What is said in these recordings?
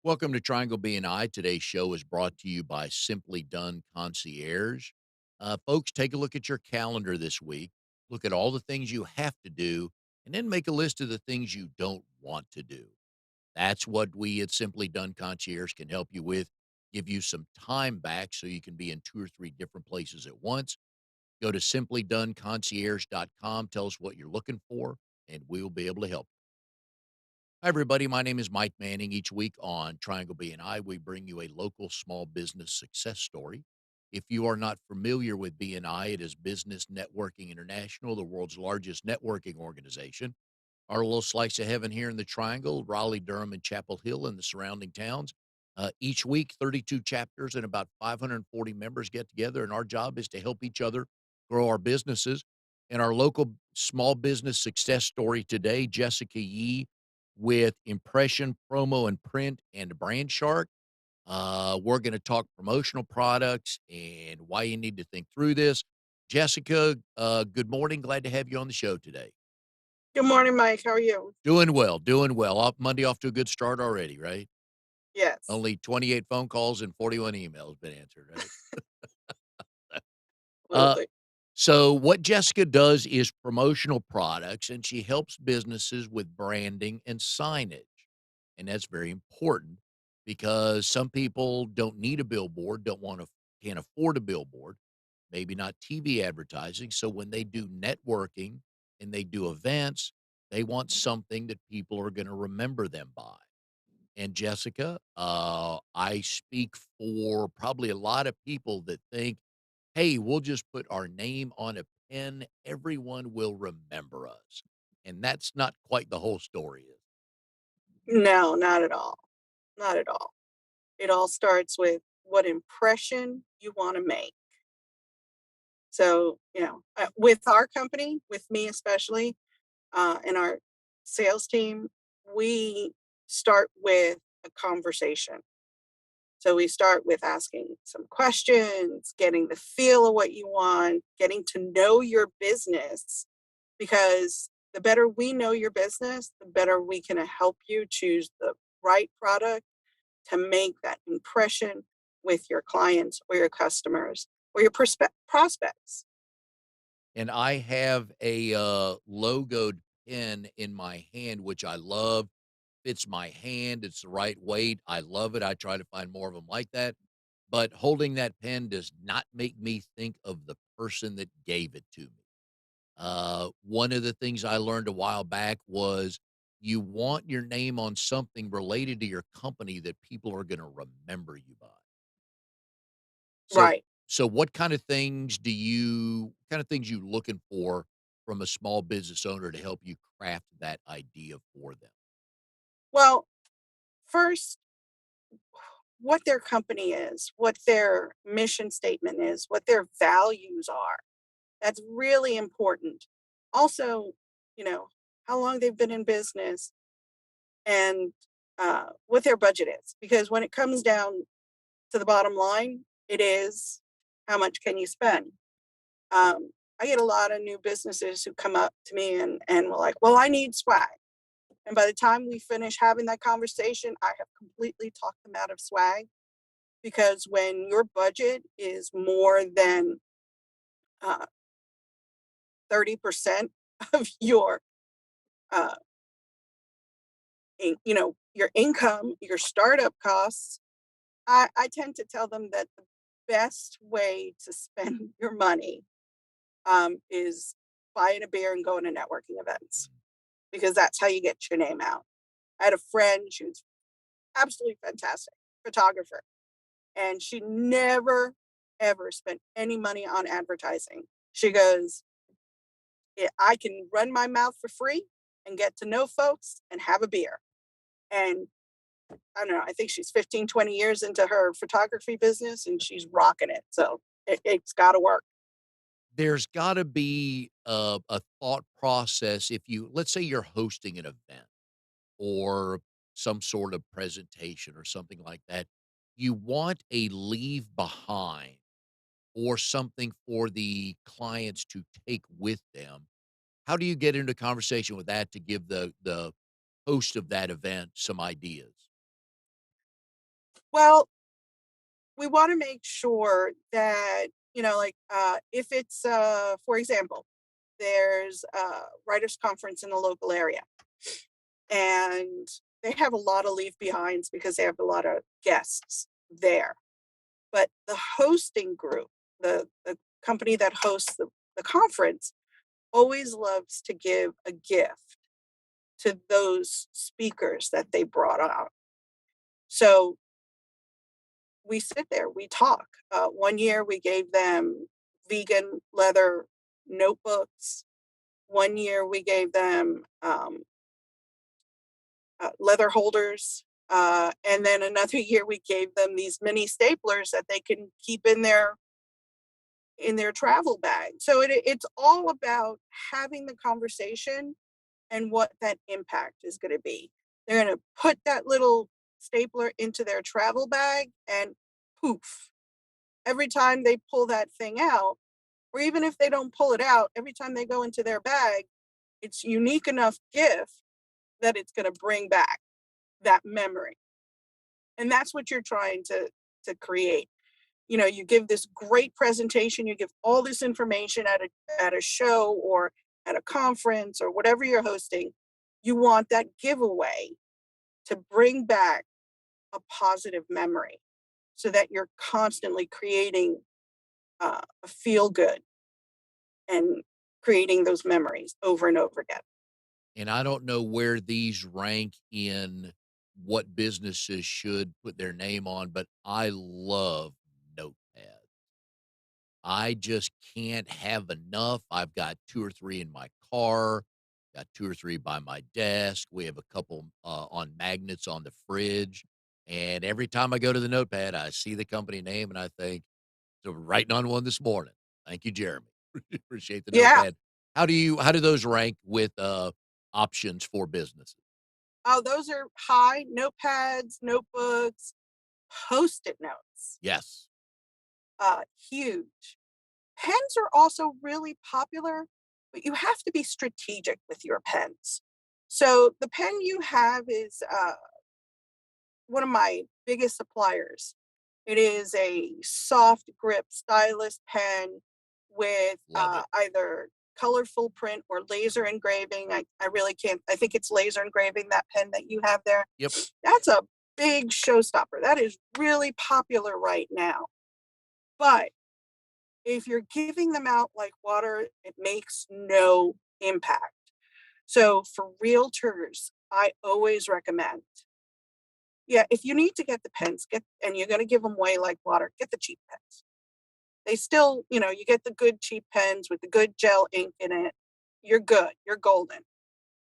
Welcome to Triangle BNI. Today's show is brought to you by Simply Done Concierge. Folks, take a look at your calendar this week. Look at all the things you have to do, and then make a list of the things you don't want to do. That's what we at Simply Done Concierge can help you with. Give you some time back so you can be in two or three different places at once. Go to simplydoneconcierge.com. Tell us what you're looking for, and we will be able to help. Hi, everybody. My name is Mike Manning. Each week on Triangle BNI, we bring you a local small business success story. If you are not familiar with BNI, it is Business Networking International, the world's largest networking organization. Our little slice of heaven here in the Triangle, Raleigh, Durham, and Chapel Hill and the surrounding towns. Each week, 32 chapters and about 540 members get together, and our job is to help each other grow our businesses. And our local small business success story today, Jessica Yee with Impression, Promo, and Print and BrandShark. We're going to talk promotional products and why you need to think through this. Jessica, good morning. Glad to have you on the show today. Good morning, Mike. How are you? Doing well, doing well. Off Monday off to a good start already, right? Yes, Only 28 phone calls and 41 emails been answered, right? Uh, absolutely. so what Jessica does is promotional products, and she helps businesses with branding and signage. And that's very important because some people don't need a billboard, don't want to, can't afford a billboard, maybe not TV advertising. So when they do networking and they do events, they want something that people are going to remember them by. And Jessica, I speak for probably a lot of people that think, hey, we'll just put our name on a pen. Everyone will remember us. And that's not quite the whole story. Is No, not at all. Not at all. It all starts with what impression you want to make. So, with our company, with me especially, and our sales team, we start with a conversation. So we start with asking some questions, getting the feel of what you want, getting to know your business, because the better we know your business, the better we can help you choose the right product to make that impression with your clients or your customers or your prospects. And I have a logoed pen in my hand, which I love. Fits my hand. It's the right weight. I love it. I try to find more of them like that. But holding that pen does not make me think of the person that gave it to me. One of the things I learned a while back was you want your name on something related to your company that people are going to remember you by. So, Right. so what kind of things you looking for from a small business owner to help you craft that idea for them? Well, first, what their company is, what their mission statement is, what their values are. That's really important. Also, you know, how long they've been in business and what their budget is. Because when it comes down to the bottom line, it is how much can you spend? I get a lot of new businesses who come up to me and were like, well, I need swag. And by the time we finish having that conversation, I have completely talked them out of swag because when your budget is more than uh, 30% of your uh, your income, your startup costs, I tend to tell them that the best way to spend your money is buying a beer and going to networking events because that's how you get your name out. I had a friend, she was absolutely fantastic photographer, and she never ever spent any money on advertising. She goes, "Yeah, I can run my mouth for free and get to know folks and have a beer." And I don't know, I think she's 15, 20 years into her photography business and she's rocking it. So it's got to work. There's got to be a thought process if you, let's say, you're hosting an event or some sort of presentation or something like that. You want a leave behind or something for the clients to take with them. How do you get into conversation with that to give the host of that event some ideas? Well, we want to make sure that, like, if it's, for example, there's a writers conference in the local area and they have a lot of leave behinds because they have a lot of guests there. But the hosting group, the company that hosts the conference, always loves to give a gift to those speakers that they brought out. So we sit there, we talk. One year we gave them vegan leather notebooks. One year we gave them leather holders. And then another year we gave them these mini staplers that they can keep in their travel bag. So it's all about having the conversation and what that impact is going to be. They're going to put that little stapler into their travel bag and poof, every time they pull that thing out, or even if they don't pull it out, every time they go into their bag, it's unique enough gift that it's going to bring back that memory. And that's what you're trying to create. You give this great presentation, you give all this information at a show or at a conference or whatever you're hosting. You want that giveaway to bring back a positive memory so that you're constantly creating a feel good and creating those memories over and over again. And I don't know where these rank in what businesses should put their name on, but I love notepads. I just can't have enough. I've got 2 or 3 in my car, got 2 or 3 by my desk. We have a couple, on magnets on the fridge, and every time I go to the notepad, I see the company name, and I think, "So writing on one this morning. Thank you, Jeremy. Appreciate the Yeah. notepad." How do those rank with, options for businesses? Oh, those are high notepads, notebooks, post-it notes. Yes. Huge. Pens are also really popular, but you have to be strategic with your pens. So the pen you have is one of my biggest suppliers. It is a soft grip stylus pen with Love it. either colorful print or laser engraving. I really can't, I think it's laser engraving, that pen that you have there. Yep. That's a big showstopper. That is really popular right now. But if you're giving them out like water, it makes no impact. So for realtors, I always recommend, yeah, if you need to get the pens, and you're going to give them away like water, get the cheap pens. They still, you get the good cheap pens with the good gel ink in it. You're good. You're golden.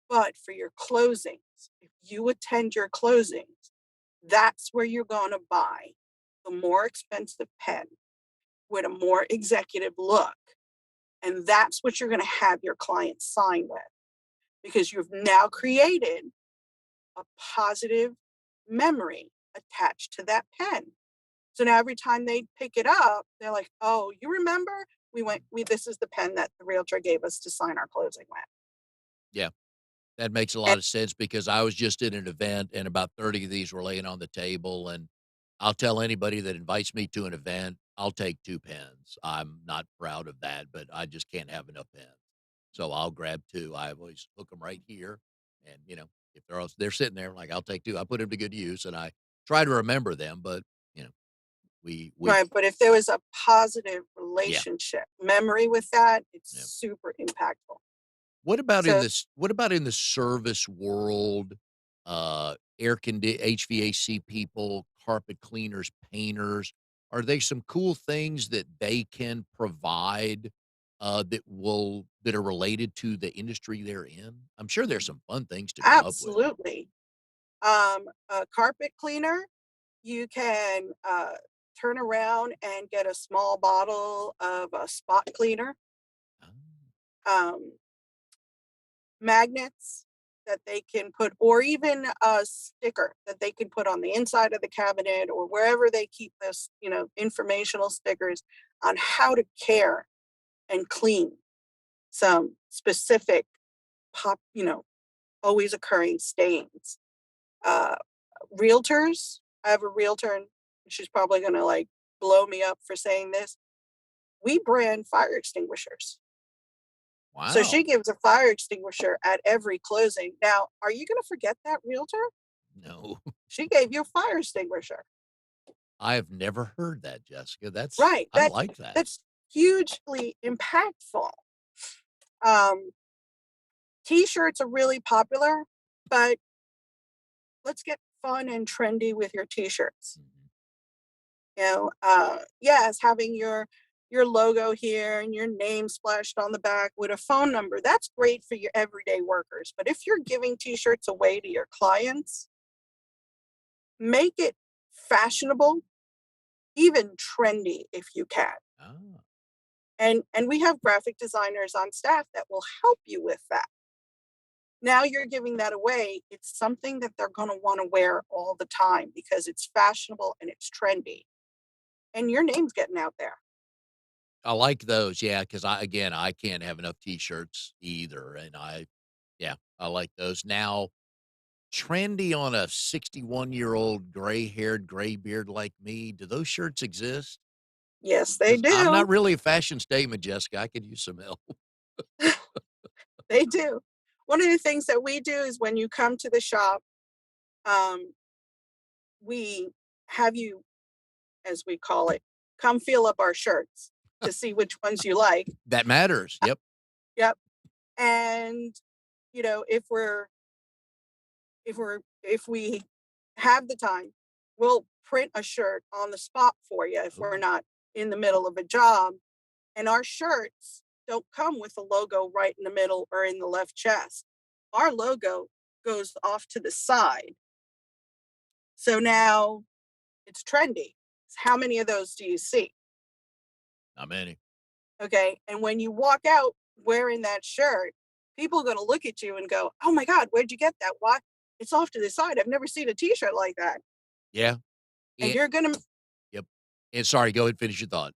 But for your closings, if you attend your closings, that's where you're going to buy the more expensive pen with a more executive look. And that's what you're going to have your clients sign with because you've now created a positive memory attached to that pen. So now every time they pick it up, they're like, "Oh, you remember? This is the pen that the realtor gave us to sign our closing with." Yeah. That makes a And lot of sense because I was just at an event and about 30 of these were laying on the table, and I'll tell anybody that invites me to an event, I'll take 2 pens. I'm not proud of that, but I just can't have enough pens. So I'll grab 2. I always hook them right here, and, if they're sitting there, like, I'll take 2. I put them to good use, and I try to remember them, but, you know, we right, but if there was a positive yeah, relationship memory with that, it's yeah. super impactful. What So about in the service world, HVAC people, carpet cleaners, painters? Are they some cool things that they can provide, that are related to the industry they're in? I'm sure there's some fun things to come up with. absolutely. A carpet cleaner, you can turn around and get a small bottle of a spot cleaner, Ah, um, magnets that they can put, or even a sticker that they can put on the inside of the cabinet or wherever they keep this, informational stickers on how to care and clean some specific pop, always occurring stains. Uh, Realtors. I have a realtor, and she's probably gonna, like, blow me up for saying this. We brand fire extinguishers. So she Wow. gives a fire extinguisher at every closing. Now, are you gonna forget that realtor? No, She gave you a fire extinguisher. I have never heard that, Jessica. Right, I like that. that's hugely impactful. Um, T-shirts are really popular, but let's get fun and trendy with your T-shirts. Mhm. Yes, having your logo here and your name splashed on the back with a phone number, that's great for your everyday workers. But if you're giving T-shirts away to your clients, make it fashionable, even trendy if you can. Ah, And we have graphic designers on staff that will help you with that. Now you're giving that away. It's something that they're going to want to wear all the time because it's fashionable and it's trendy. And your name's getting out there. I like those, yeah, because I can't have enough T-shirts either, and yeah, I like those. Now, trendy on a 61-year-old gray-haired, gray beard like me, do those shirts exist? Yes, they Because 'Cause I'm do. not really a fashion statement, Jessica, I could use some help. They do. One of the things that we do is when you come to the shop, um, we have you, as we call it, come feel up our shirts to see which ones you like. That matters, yep. Yep. And if we have the time, we'll print a shirt on the spot for you if we're Ooh, not in the middle of a job. And our shirts don't come with a logo right in the middle or in the left chest. Our logo goes off to the side. So now it's trendy. How many of those do you see? not many. Okay. And when you walk out wearing that shirt, people are going to look at you and go, "Oh my God, where'd you get that? Why? It's off to the side. I've never seen a t shirt like that." Yeah, And and yep, and sorry, go ahead, finish your thought.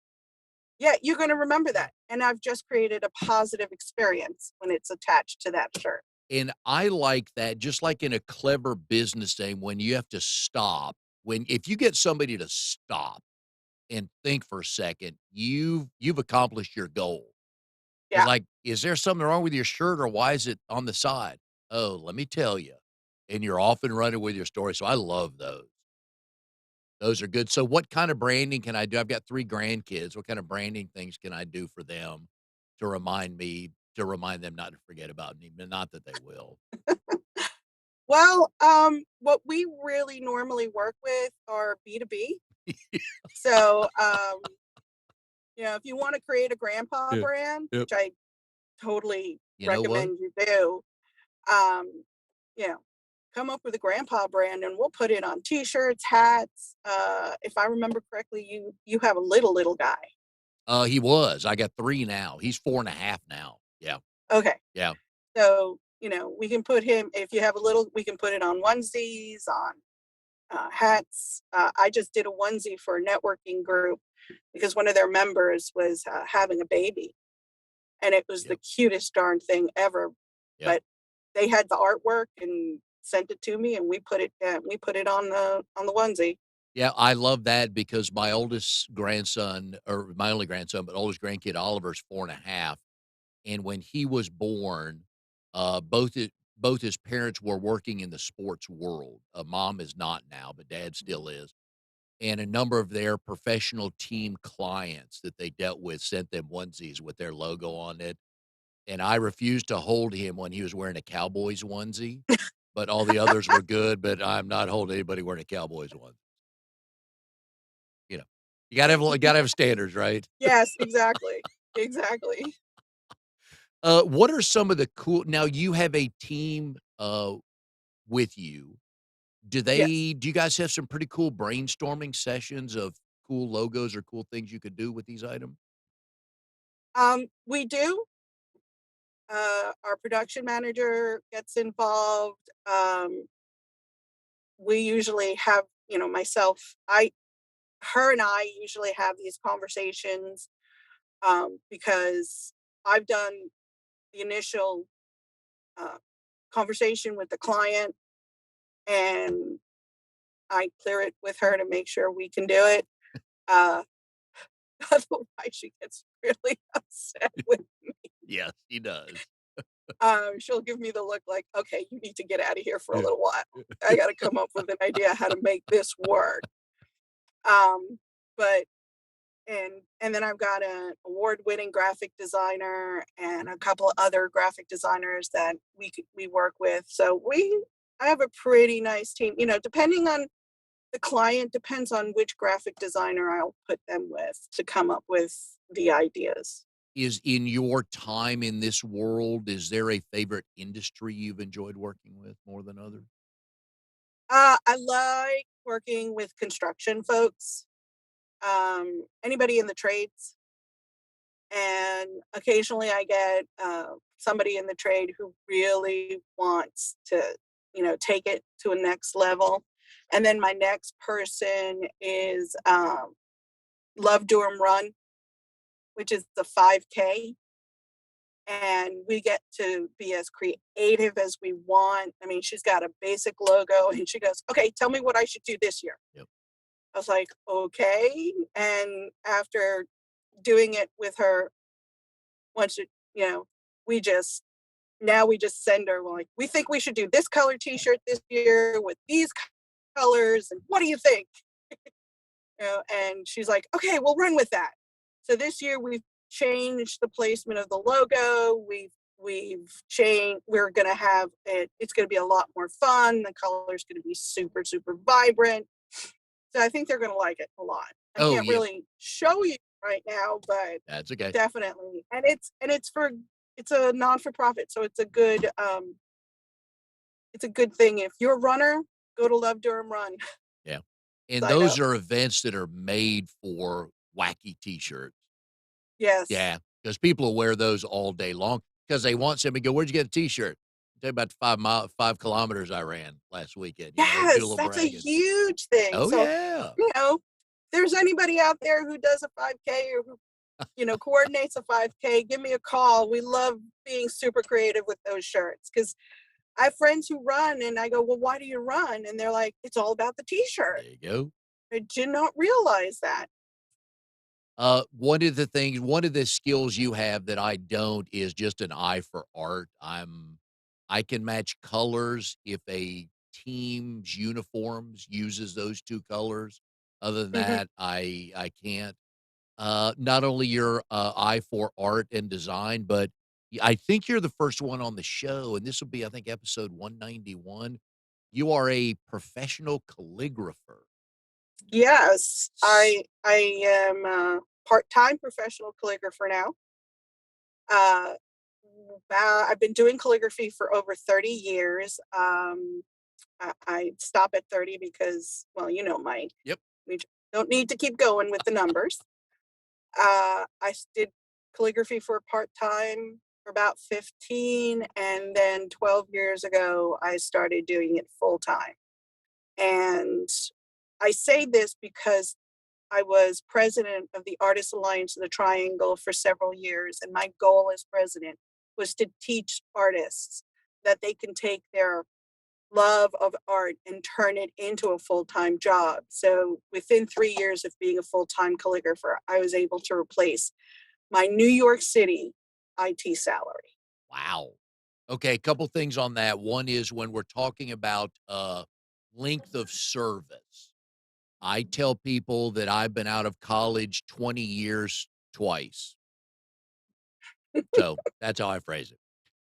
you're going to remember that. And I've just created a positive experience when it's attached to that shirt. And I like that, just like in a clever business name, when you have to stop, when if you get somebody to stop and think for a second, you've accomplished your goal. It's Yeah. like, "Is there something wrong with your shirt, or why is it on the side?" "Oh, let me tell you," and you're off and running with your story, so I love those. Those are good. So what kind of branding can I do? I've got 3 grandkids. What kind of branding things can I do for them to remind them not to forget about me, but not that they will? Well, what we really normally work with are B2B. So, if you want to create a grandpa Yeah. brand, Yep. which I totally You know what? recommend you do, um, you know, come up with a grandpa brand and we'll put it on t-shirts, hats. If I remember correctly, you have a little guy. He was. I got 3 now. He's 4.5 now. Yeah. Okay. Yeah. So, we can put him, if you have a little, we can put it on onesies, on hats. I just did a onesie for a networking group because one of their members was having a baby, and it was the Yep. cutest darn thing ever. Yep. But they had the artwork and sent it to me, and we put it on the onesie. Yeah, I love that because my oldest grandson, or my only grandson, but oldest grandkid, Oliver's 4.5, and when he was born, both his parents were working in the sports world. Mom is not now, but dad still is, and a number of their professional team clients that they dealt with sent them onesies with their logo on it, and I refused to hold him when he was wearing a Cowboys onesie, but all the others were good, but I'm not holding anybody wearing a Cowboys onesie. You know, you gotta have standards, right? Yes, exactly, exactly. What are some of the cool now you have a team, with you. Yes, Do you guys have some pretty cool brainstorming sessions of cool logos or cool things you could do with these items? we do. Our production manager gets involved. We usually have, myself. Her and I usually have these conversations because I've done the initial uh, conversation with the client, and I clear it with her to make sure we can do it. Uh, Otherwise, she gets really upset with Yes, he does. she'll give me the look like, okay, you need to get out of here for a little while. I got to come up with an idea how to make this work. Um, but and then I've got an award-winning graphic designer and a couple of other graphic designers that we work with. So I have a pretty nice team. Depending on the client, depends on which graphic designer I'll put them with to come up with the ideas. Is in your time in this world, is there a favorite industry you've enjoyed working with more than others? I like working with construction folks, anybody in the trades, and occasionally I get somebody in the trade who really wants to, take it to a next level. And then my next person is Love Durham Run, which is the 5K. And we get to be as creative as we want. I mean, she's got a basic logo and she goes, okay, tell me what I should do this year. Yep. I was like, okay. And after doing it with her, once it, we just, now we just send her, like, we think we should do this color t-shirt this year with these colors. And what do you think? And she's like, okay, we'll run with that. So this year we've changed the placement of the logo. We've changed. We're going to have it. It's going to be a lot more fun. The color's going to be super, super vibrant. So I think they're going to like it a lot. I Oh, can't yeah. really show you right now, but That's okay. definitely. And it's a non-for-profit. So it's a good thing. If you're a runner, go to Love Durham Run. Yeah. And Sign those up. are events that are made for wacky t-shirts. Yes. Yeah, because people will wear those all day long because they want somebody to go, "Where'd you get a t-shirt?" Tell you about the 5 kilometers I ran last weekend, do a Yes, little that's a bragging. huge thing. Oh, So, yeah. if there's anybody out there who does a 5K or who, coordinates a 5K, give me a call. We love being super creative with those shirts because I have friends who run and I go, well, why do you run? And they're like, it's all about the t-shirt. There you go. I did not realize that. One of the skills you have that I don't is just an eye for art. I can match colors if a team's uniforms uses those 2 colors. Other than Mhm. that, I can't. Not only your, eye for art and design, but I think you're the first one on the show, and this will be, I think, episode 191. You are a professional calligrapher. Yes, S I am a part-time professional calligrapher now. Uh, I've been doing calligraphy for over 30 years. I stop at 30 because, well, Mike, Yep. we don't need to keep going with the numbers. Did calligraphy for part time for about 15, and then 12 years ago, I started doing it full time. And I say this because I was president of the Artists Alliance of the Triangle for several years, and my goal as president was to teach artists that they can take their love of art and turn it into a full-time job. So within 3 years of being a full-time calligrapher, I was able to replace my New York City IT salary. Wow. Okay, a couple things on that. One is when we're talking about, length of service, I tell people that I've been out of college 20 years twice. So, that's how I phrase it.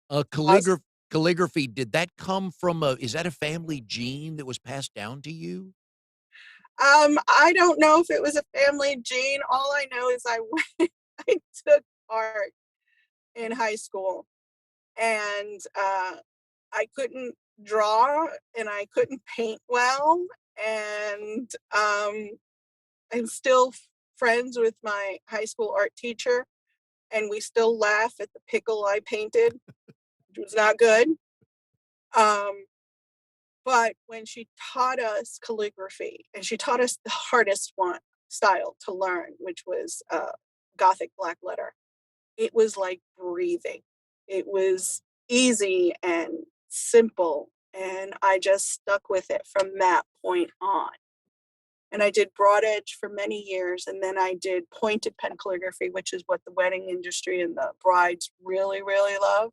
Awesome. Calligraphy, did that come from a is that a family gene that was passed down to you? I don't know if it was a family gene. All I know is I went, I took art in high school, and I couldn't draw and I couldn't paint well. And I'm still friends with my high school art teacher, and we still laugh at the pickle I painted, which was not good. Um, but when she taught us calligraphy, and she taught us the hardest one style to learn, which was Gothic black letter, it was like breathing. It was easy and simple and I just stuck with it from that point on. And I did broad edge for many years, and then I did pointed pen calligraphy, which is what the wedding industry and the brides really, really love.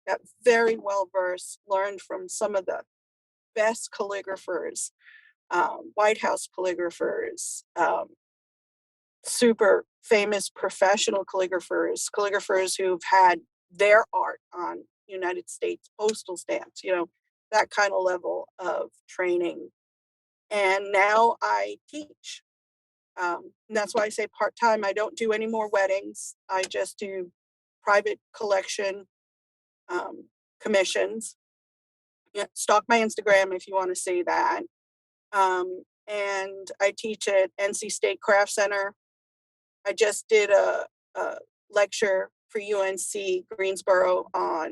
Got very well versed, learned from some of the best calligraphers, White House calligraphers, super famous professional calligraphers, calligraphers who've had their art on United States postal stamps, that kind of level of training. And now I teach. And that's why I say part time. I don't do any more weddings. I just do private collection um, commissions. Yeah, stalk my Instagram if you want to see that. And I teach at NC State Craft Center. I just did a lecture for UNC Greensboro on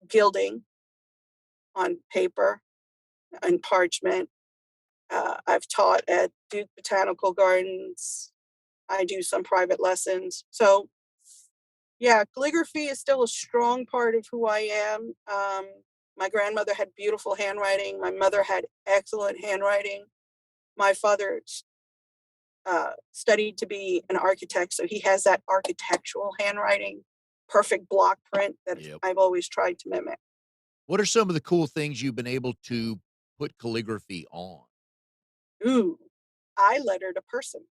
gilding on paper and parchment. I've taught at Duke Botanical Gardens. I do some private lessons. So, yeah, calligraphy is still a strong part of who I am. My grandmother had beautiful handwriting. My mother had excellent handwriting. My father studied to be an architect, so he has that architectural handwriting, perfect block print that Yep. I've always tried to mimic. What are some of the cool things you've been able to put calligraphy on? Ooh, I lettered a person.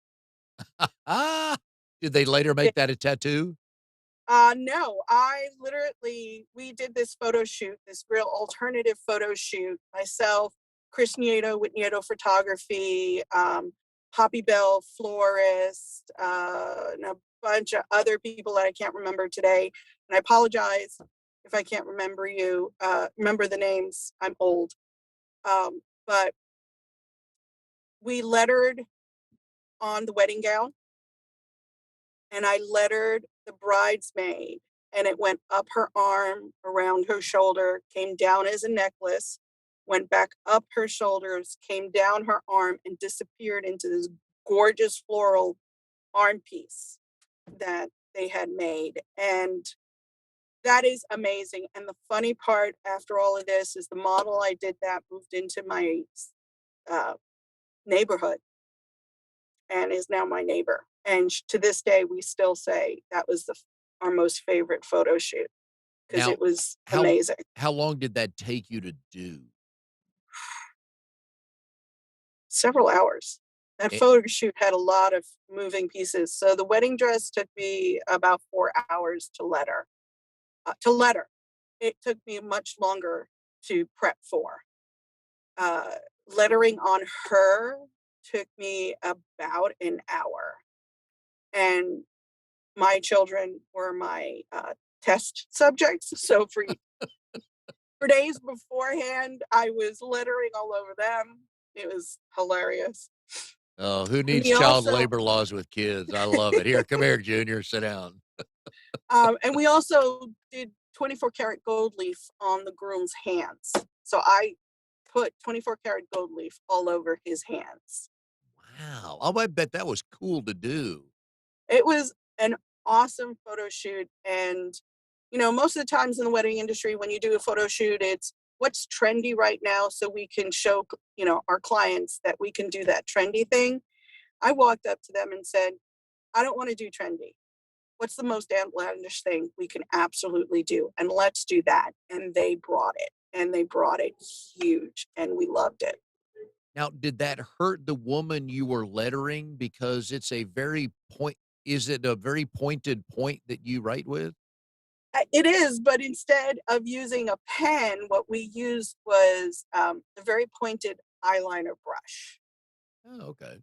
Ah, did they later make that a tattoo? No, we did this photo shoot, this real alternative photo shoot. Myself, Chris Nieto with Nieto Photography, Poppy Bell Florist, and a bunch of other people that I can't remember today. And I apologize if I can't remember the names. I'm old. But we lettered on the wedding gown, and I lettered the bridesmaid, and it went up her arm, around her shoulder, came down as a necklace, went back up her shoulders, came down her arm, and disappeared into this gorgeous floral arm piece that they had made. And that is amazing. And the funny part after all of this is the model I did that moved into my uh, neighborhood and is now my neighbor. And to this day, we still say that was our most favorite photo shoot because Now, it was how amazing. how long did that take you to do? Several hours. That Eh, photo shoot had a lot of moving pieces. So the wedding dress took me about 4 hours to letter. It took me much longer to prep for. Uh, Lettering on her took me about an hour. And my children were my test subjects. So for days beforehand, I was littering all over them. It was hilarious. oh, who And needs we child also, labor laws with kids? I love it. Here, come here, Junior, sit down. and we also did 24 karat gold leaf on the groom's hands. So I put 24 karat gold leaf all over his hands. Wow. I bet that was cool to do. It was an awesome photo shoot. And, most of the times in the wedding industry, when you do a photo shoot, it's what's trendy right now. So we can show, our clients that we can do that trendy thing. I walked up to them and said, I don't want to do trendy. What's the most outlandish thing we can absolutely do? And let's do that. And they brought it, and they brought it huge, and we loved it. Now, did that hurt the woman you were lettering because it's a very point is it a very pointed point that you write with? It is, but instead of using a pen, what we used was a very pointed eyeliner brush. Oh, okay.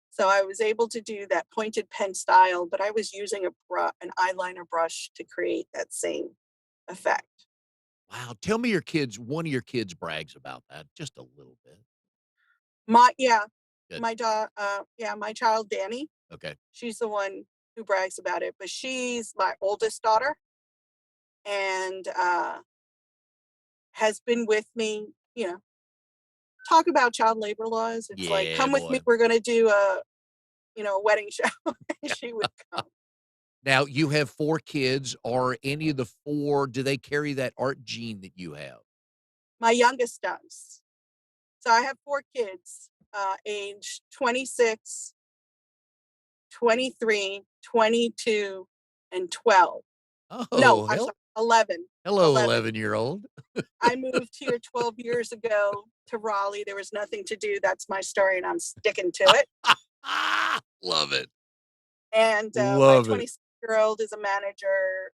So I was able to do that pointed pen style, but I was using an eyeliner brush to create that same effect. Wow. Tell me one of your kids brags about that just a little bit. Yeah, Good. my child Danny, Okay. she's the one who brags about it, but she's my oldest daughter and has been with me. Talk about child labor laws. It's like, Yeah, come with me. boy. We're going to do a wedding show. And she would come. Now, you have 4 kids. Are any of the 4 do they carry that art gene that you have? My youngest does. So I have 4 kids, age 26, 23, 22, and 12. No, Oh, I'm sorry, 11, hello, 11. 11-year-old. I moved here 12 years ago to Raleigh. There was nothing to do. That's my story, and I'm sticking to it. Love it. And my Love it. 26-year-old is a manager.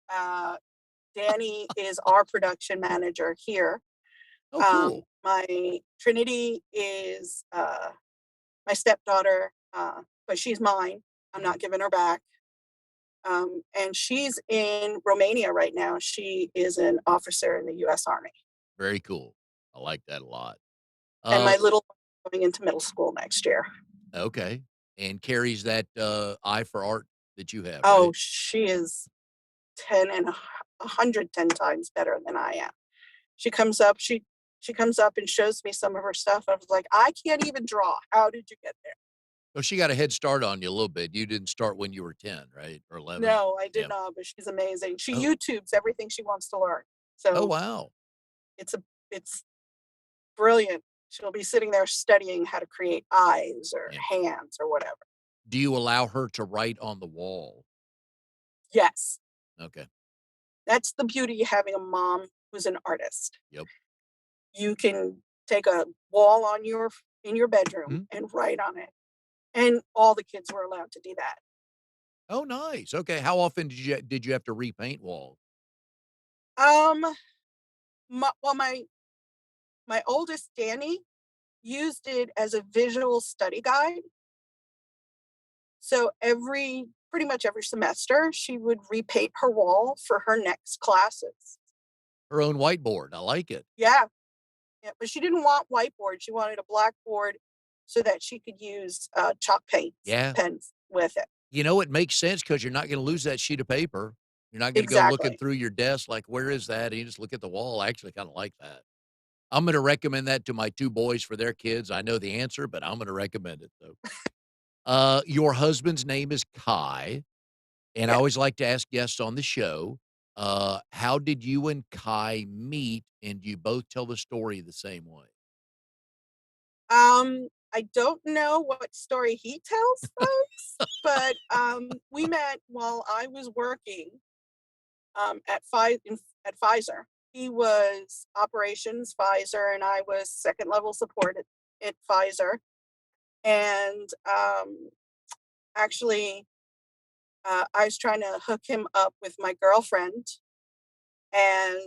Danny is our production manager here. Oh, cool. My Trinity is my stepdaughter, but she's mine. I'm Mhm. not giving her back. And she's in Romania right now. She is an officer in the U.S. Army. Very cool. I like that a lot. And Uh, my little one going into middle school next year. okay. And carries that, eye for art that you have, Oh, right? she is 10 and 110 times better than I am. She comes up, she comes up and shows me some of her stuff. I was like, I can't even draw. How did you get there? Oh, she got a head start on you a little bit. You didn't start when you were 10, right? Or 11? No, I did Yeah. not, but she's amazing. She Oh. YouTubes everything she wants to learn. Oh, So wow. it's brilliant. She'll be sitting there studying how to create eyes or Yeah. hands or whatever. Do you allow her to write on the wall? Yes, Okay. that's the beauty of having a mom who's an artist. Yep. You can take a wall on your in your bedroom Mhm. and write on it. And all the kids were allowed to do that. Oh, nice. Okay. How often did you have to repaint walls? Um, well, my oldest Danny used it as a visual study guide. So pretty much every semester, she would repaint her wall for her next classes. Her own whiteboard. I like it. Yeah, yeah, but she didn't want whiteboard. She wanted a blackboard so that she could use chalk paints Yeah. pens with it. You know, it makes sense because 'cause you're not gonna lose that sheet of paper. You're not gonna go looking Exactly. through your desk like, "Where is that?" And you just look at the wall. I actually kinda like that. I'm gonna recommend that to my 2 boys for their kids. I know the answer, but I'm gonna recommend it, so. Your husband's name is Kai, and I Yeah. always like to ask guests on the show, how did you and Kai meet, and do you both tell the story the same way? I don't know what story he tells folks, but we met while I was working at Pfizer. He was operations Pfizer, and I was second level support at Pfizer. And actually, I was trying to hook him up with my girlfriend, and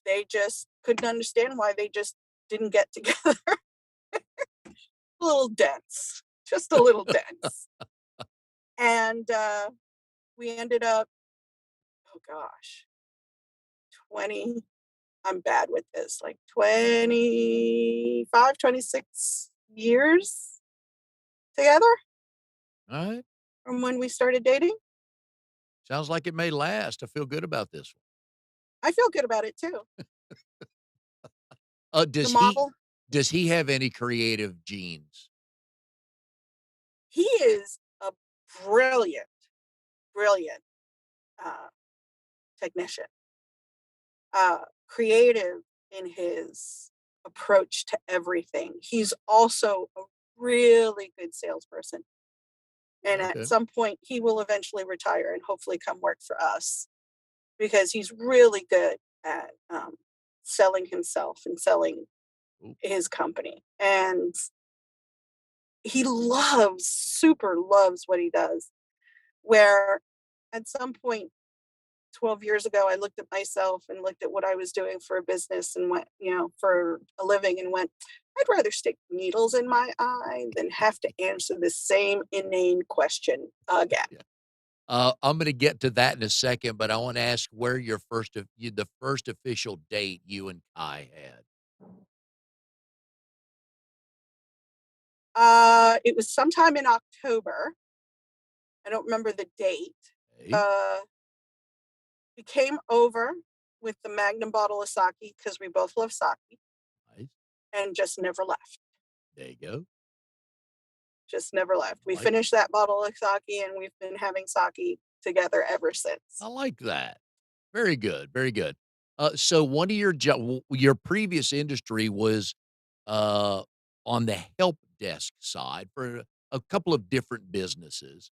they just couldn't understand why they just didn't get together. A little dense, just a little dense. And we ended up, oh gosh, 20, I'm bad with this, like 25, 26 years together Alright. from when we started dating. Sounds like it may last. I feel good about this one. I feel good about it too. Uh, The does he model, does he have any creative genes? he is a brilliant, brilliant uh, technician, creative in his approach to everything. He's also a really good salesperson. And at Okay. some point, he will eventually retire and hopefully come work for us because he's really good at selling himself and selling Ooh, his company. And he super loves what he does. Where at some point, 12 years ago, I looked at myself and looked at what I was doing for a business and went, for a living and went, I'd rather stick needles in my eye than have to answer the same inane question again. yeah. I'm gonna get to that in a second, but I wanna ask where your the first official date you and Kai had. It was sometime in October. I don't remember the date. Okay, Uh, we came over with the Magnum bottle of sake because we both love sake nice. and just never left. There you go. Just never left. I We like finished that bottle of sake and we've been having sake together ever I since. like that. Very good, very good. So one of your previous industry was, uh, on the help desk side for a couple of different businesses.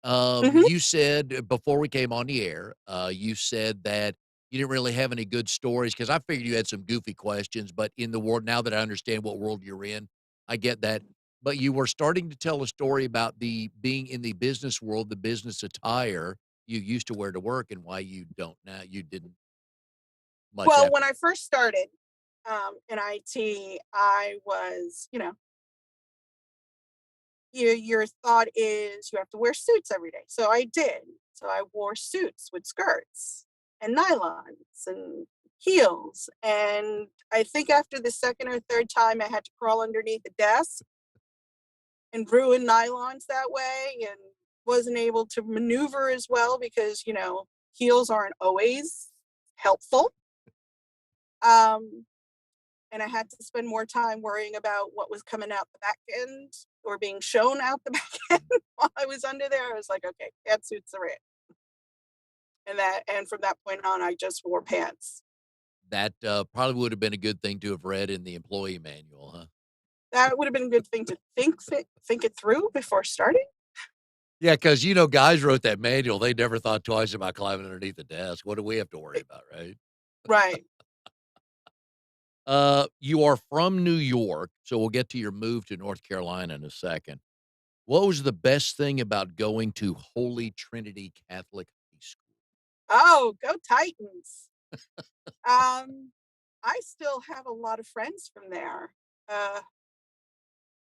Mhm. You said before we came on the air, you said that you didn't really have any good stories because I figured you had some goofy questions, but in the world now that I understand what world you're in, I get that. But you were starting to tell a story about the being in the business world, the business attire you used to wear to work and why you don't now. You didn't much Well, when after. I first started, in IT, I was, your thought is you have to wear suits every day. So I did. So I wore suits with skirts and nylons and heels. And I think after the second or third time, I had to crawl underneath the desk and ruin nylons that way and wasn't able to maneuver as well because, heels aren't always helpful. Um, and I had to spend more time worrying about what was coming out the back end or being shown out the back end while I was under there. I was like, okay, pantsuits are it. And from that point on, I just wore pants. That, probably would have been a good thing to have read in the employee manual, huh? That would have been a good thing to think it through before starting. Yeah, because guys wrote that manual, they never thought twice about climbing underneath the desk. What do we have to worry about, right? Right. You are from New York, so we'll get to your move to North Carolina in a second. What was the best thing about going to Holy Trinity Catholic High School? Oh, go Titans. Um, I still have a lot of friends from there. Uh,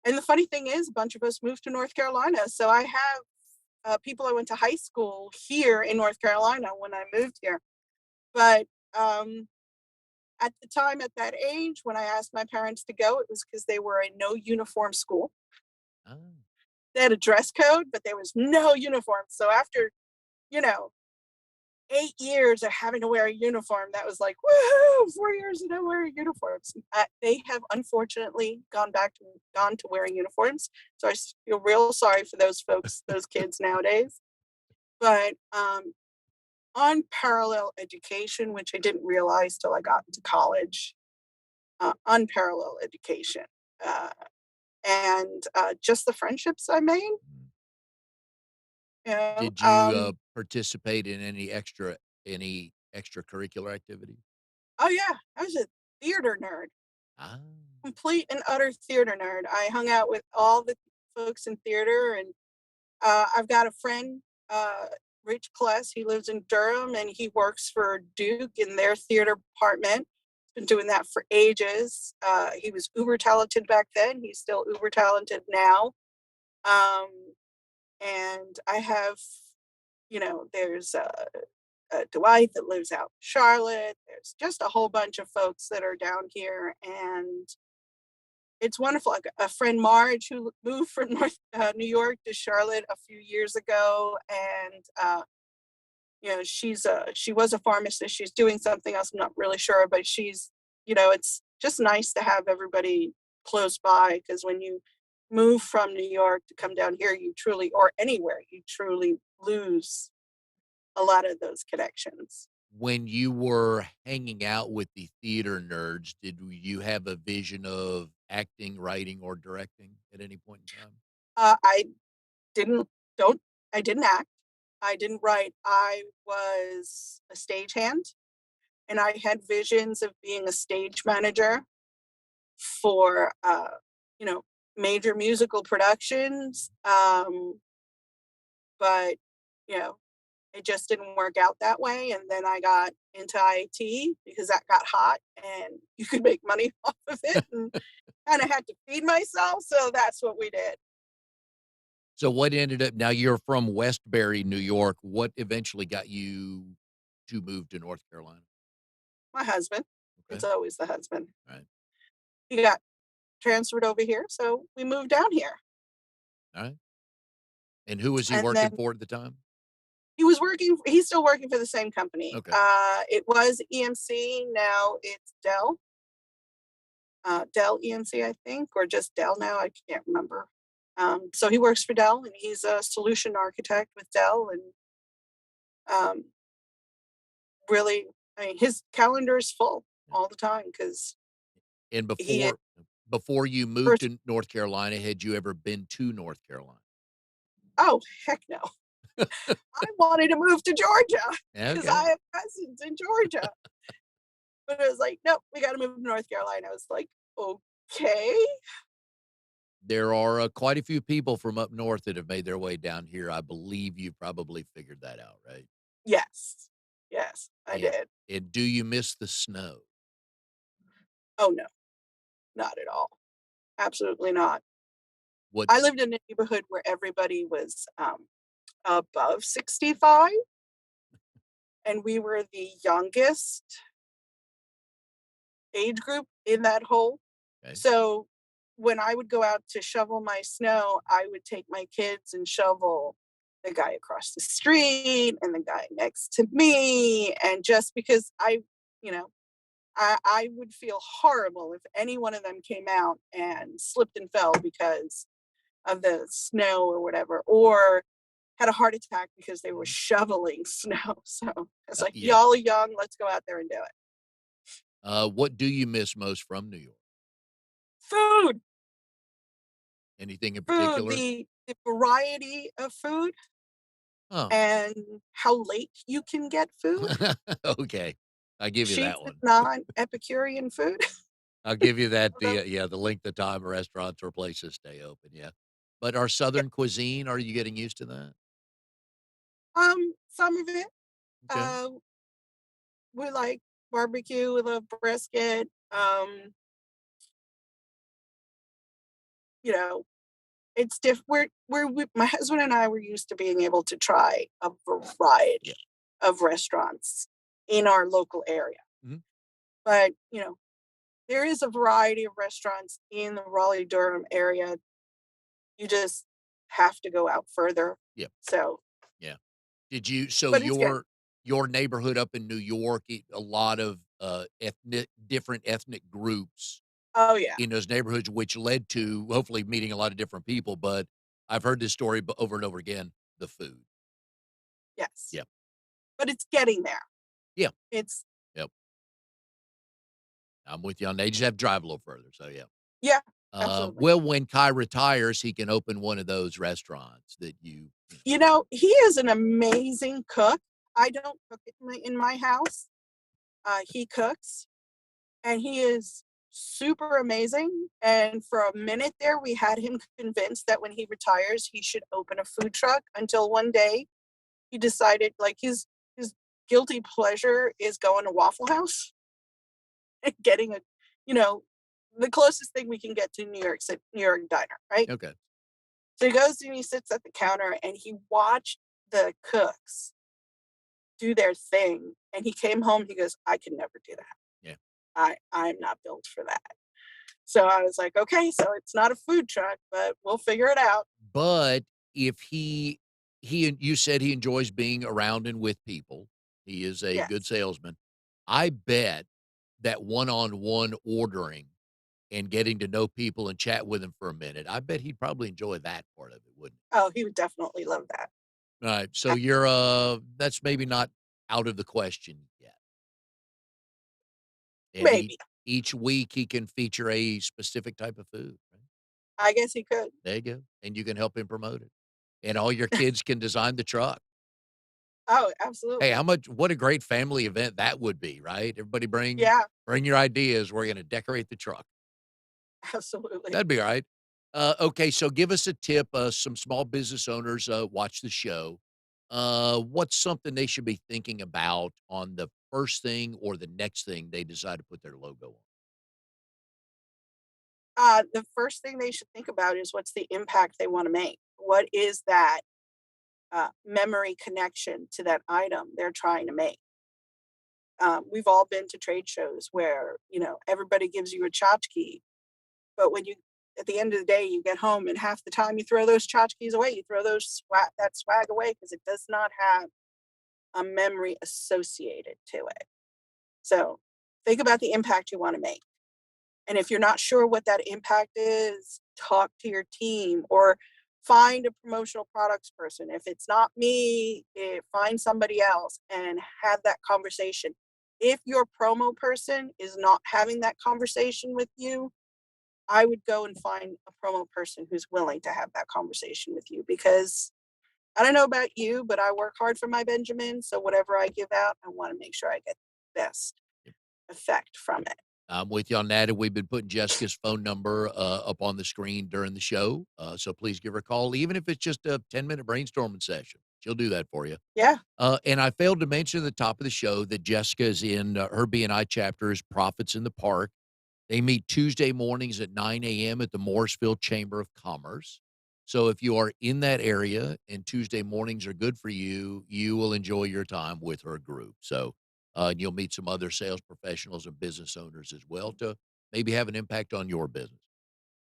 and the funny thing is, a bunch of us moved to North Carolina. So I have people I went to high school here in North Carolina when I moved here. But um, at the time, at that age, when I asked my parents to go, it was because they were a no uniform school. Oh. They had a dress code, but there was no uniform. So after, you know, 8 years of having to wear a uniform, that was like, woohoo, 4 years of not wearing uniforms. They have unfortunately gone to wearing uniforms. So I feel real sorry for those folks, those kids nowadays. But unparalleled education, which I didn't realize till I got into college. Unparalleled education. Uh, and just the friendships I made, Mm. you know. Did you, participate in any extracurricular activity? Oh, yeah, I was a theater nerd, Ah. complete and utter theater nerd. I hung out with all the folks in theater, and I've got a friend, uh, Rich Kless. He lives in Durham, and he works for Duke in their theater department. Been doing that for ages. He was uber talented back then. He's still uber talented now. Um, and I have, there's Dwight that lives out in Charlotte. There's just a whole bunch of folks that are down here, and it's wonderful. Like a friend Marge who moved from North New York to Charlotte a few years ago, and she was a pharmacist. She's doing something else. I'm not really sure, but it's just nice to have everybody close by because when you move from New York to come down here, or anywhere, you truly lose a lot of those connections. When you were hanging out with the theater nerds, did you have a vision of acting, writing, or directing at any point in time? I didn't don't I didn't act. I didn't write. I was a stagehand, and I had visions of being a stage manager for you know major musical productions. But you know, it just didn't work out that way. And then I got into IT because that got hot and you could make money off of it, and kind of had to feed myself. So that's what we did. So what ended up now you're from Westbury, New York. What eventually got you to move to North Carolina? My husband, Okay. it's always the husband. All right. He got transferred over here, so we moved down here. All right. And who was he And working then for at the time? he's still working for the same company. Okay. It was EMC, now it's Dell EMC, I think, or just Dell now, I can't remember. So he works for Dell, and he's a solution architect with Dell, and um, really, I mean, his calendar is full Yeah. all the time because And he is before you moved first. to North Carolina, had you ever been to North Carolina? Oh, heck no. I wanted to move to Georgia because Okay. I have cousins in Georgia. But it was like, "Nope, we gotta move to North Carolina." I was like, "Okay." There are, quite a few people from up north that have made their way down here. I believe you probably figured that out, right? Yes. Yes, I And did. and do you miss the snow? Oh, no, not at all. Absolutely not. I What's lived in a neighborhood where everybody was, above 65, and we were the youngest age group in that whole. okay. So, when I would go out to shovel my snow, I would take my kids and shovel the guy across the street and the guy next to me, and just because you know, I would feel horrible if any one of them came out and slipped and fell because of the snow or whatever, or had a heart attack because they were Mhm. shoveling snow. So it's like, Yeah. y'all are young, let's go out there and do it. What do you miss most from New York? Food, Anything in food, particular? the variety of food Oh, and how late you can get food. okay. I give you Cheap that is one. non-Epicurean food. I'll give you that, Although, yeah, the length of time restaurants or places stay open, yeah. But our yeah, Southern cuisine, are you getting used to that? some of it, Okay. uh, we like barbecue, we love brisket, you know, it's my husband and I were used to being able to try a Yeah. variety of restaurants in our local area. Mhm. But, there is a variety of restaurants in the Raleigh-Durham area. You just have to go out further. Yeah. So, Yeah. Did you so but it's good. your neighborhood up in New York, a lot of, different ethnic groups Oh, yeah. in those neighborhoods, which led to hopefully meeting a lot of different people, but I've heard this story over and over again, the food. Yes. Yeah. But it's getting there. Yeah. It's Yep. I'm with you on that. You just have to drive a little further, so yeah. yeah, absolutely. Well, when Kai retires, he can open one of those restaurants that you know. He is an amazing cook. I don't cook in my house. He cooks. And he is super amazing. And for a minute there, we had him convinced that when he retires, he should open a food truck until one day he decided like his guilty pleasure is going to Waffle House and getting you know, the closest thing we can get to New York diner, right? Okay. So he goes and he sits at the counter and he watched the cooks do their thing. And he came home, he goes, I can never do that. Yeah. I'm not built for that. So I was like, okay, so it's not a food truck, but we'll figure it out. But if you said he enjoys being around and with people. He is a good Yes. salesman. I bet that one-on-one ordering and getting to know people and chat with them for a minute, I bet he'd probably enjoy that part of it, wouldn't Oh, he would definitely love that. he? Right. So Uh, that's maybe not out of the question yet. And Maybe. each week he can feature a specific type of food, right? I guess he could. There you go, and you can help him promote it, and all your kids can design the truck. Oh, Hey, absolutely. how much what a great family event that would be, right? Everybody Yeah, bring your ideas, we're gonna decorate the truck. absolutely. That'd be alright. Okay, so give us a tip, some small business owners, watch the show. What's something they should be thinking about on the first thing or the next thing they decide to put their logo on? The first thing they should think about is what's the impact they want to make. What is that memory connection to that item they're trying to make? We've all been to trade shows where everybody gives you a tchotchke, but when you at the end of the day you get home and half the time you throw those tchotchkes away, you throw that swag away because it does not have a memory associated to it. So think about the impact you want to make. And if you're not sure what that impact is, talk to your team or find a promotional products person. If it's not me, find somebody else and have that conversation. If your promo person is not having that conversation with you, I would go and find a promo person who's willing to have that conversation with you, because I don't know about you, but I work hard for my Benjamin. So whatever I give out, I want to make sure I get the best effect from it. I'm with you on that, and we've been putting Jessica's phone number up on the screen during the show, so please give her a call, even if it's just a 10-minute brainstorming session. She'll do that for you. Yeah. And I failed to mention at the top of the show that Jessica is in her BNI chapter is Profits in the Park. They meet Tuesday mornings at 9 a.m. at the Morrisville Chamber of Commerce. So if you are in that area and Tuesday mornings are good for you, you will enjoy your time with her group. So you'll meet some other sales professionals and business owners as well to maybe have an impact on your business.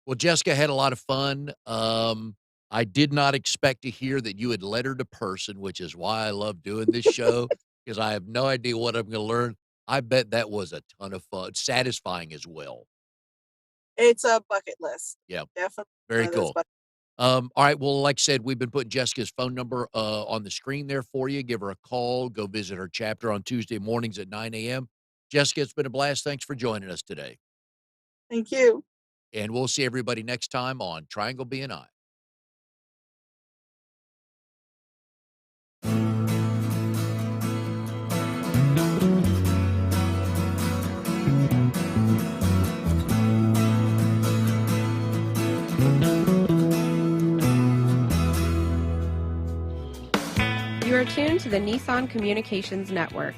Well, Jessica, had a lot of fun. I did not expect to hear that you had lettered a person, which is why I love doing this show, because I have no idea what I'm going to learn. I bet that was a ton of fun, satisfying as well. It's a bucket list. Yeah, Definitely one very of those cool. bucket. All right. Well, like I said, we've been putting Jessica's phone number on the screen there for you. Give her a call. Go visit her chapter on Tuesday mornings at 9 a.m. Jessica, it's been a blast. Thanks for joining us today. Thank you. And we'll see everybody next time on Triangle BNI. You are tuned to the Nissan Communications Network.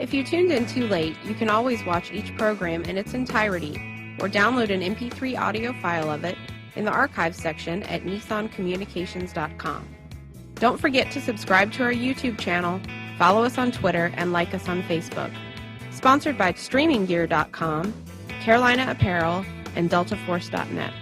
If you tuned in too late, you can always watch each program in its entirety or download an MP3 audio file of it in the archives section at nissancommunications.com. Don't forget to subscribe to our YouTube channel, follow us on Twitter, and like us on Facebook. Sponsored by StreamingGear.com, Carolina Apparel, and DeltaForce.net.